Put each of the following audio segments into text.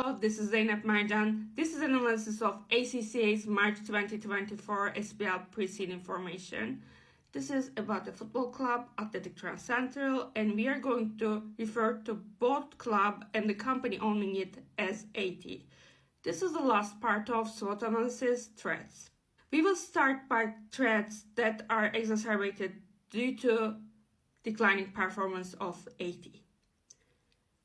Hello, this is Zeynep Marjan. This is an analysis of ACCA's March 2024 SBL pre-seed information. This is about the football club, Athletic Transcentral, and we are going to refer to both club and the company owning it as AT. This is the last part of SWOT analysis, threats. We will start by threats that are exacerbated due to declining performance of AT.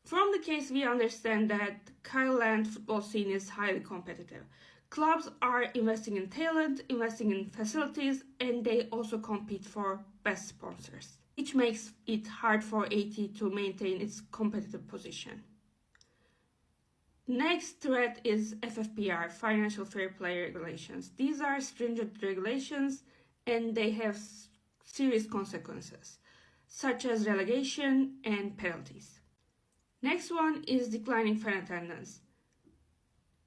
From the case, we understand that Kyleland football scene is highly competitive. Clubs are investing in talent, investing in facilities, and they also compete for best sponsors, which makes it hard for AT to maintain its competitive position. Next threat is FFPR, Financial Fair Play Regulations. These are stringent regulations and they have serious consequences, such as relegation and penalties. Next one is declining fan attendance.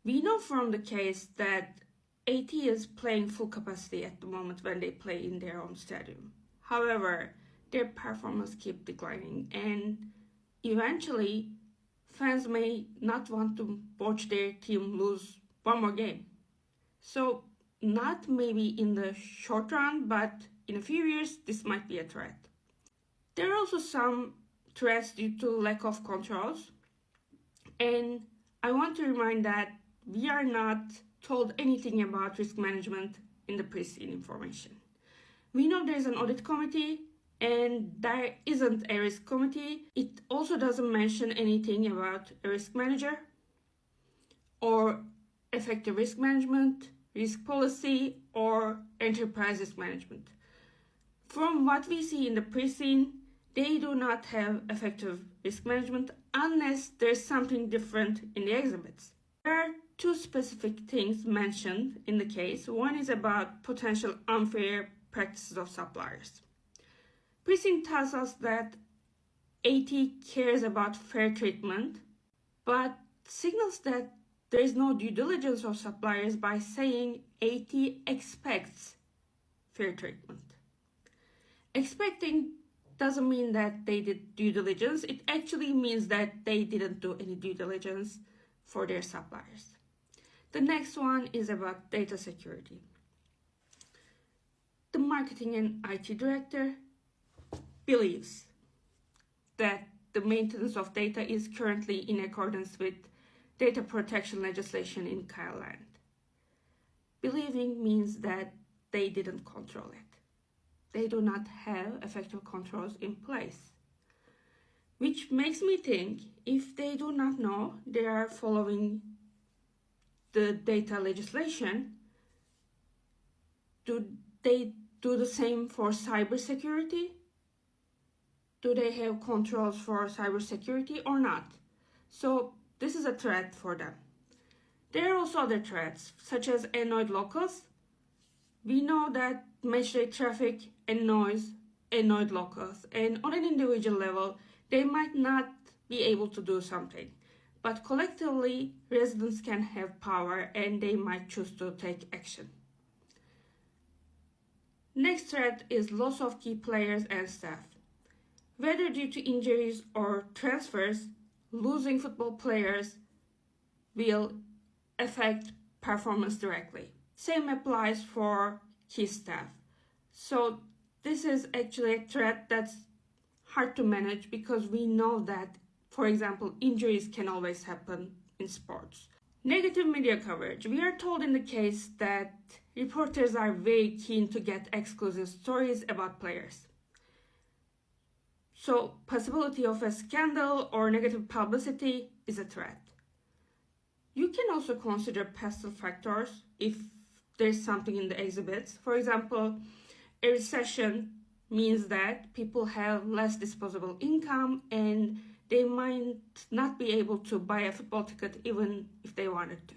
We know from the case that AT is playing full capacity at the moment when they play in their own stadium. However, their performance keeps declining and eventually fans may not want to watch their team lose one more game. So not maybe in the short run, but in a few years this might be a threat. There are also some threats due to lack of controls, and I want to remind that we are not told anything about risk management in the pre-seed information. We know there is an audit committee and there isn't a risk committee. It also doesn't mention anything about a risk manager or effective risk management, risk policy, or enterprise risk management. From what we see in the pre-seed, they do not have effective risk management unless there's something different in the exhibits. There are two specific things mentioned in the case. One is about potential unfair practices of suppliers. Pre-seed tells us that AT cares about fair treatment, but signals that there is no due diligence of suppliers by saying AT expects fair treatment. Expecting doesn't mean that they did due diligence. It actually means that they didn't do any due diligence for their suppliers. The next one is about data security. The marketing and IT director believes that the maintenance of data is currently in accordance with data protection legislation in Kyleland. Believing means that they didn't control it. They do not have effective controls in place. Which makes me think if they do not know they are following the data legislation, do they do the same for cybersecurity? Do they have controls for cybersecurity or not? So this is a threat for them. There are also other threats, such as annoyed locals. We know that matchday traffic and noise annoyed locals, and on an individual level, they might not be able to do something. But collectively, residents can have power and they might choose to take action. Next threat is loss of key players and staff. Whether due to injuries or transfers, losing football players will affect performance directly. Same applies for key staff. So this is actually a threat that's hard to manage because we know that, for example, injuries can always happen in sports. Negative media coverage. We are told in the case that reporters are very keen to get exclusive stories about players. So possibility of a scandal or negative publicity is a threat. You can also consider passive factors if there's something in the exhibits. For example, a recession means that people have less disposable income and they might not be able to buy a football ticket even if they wanted to.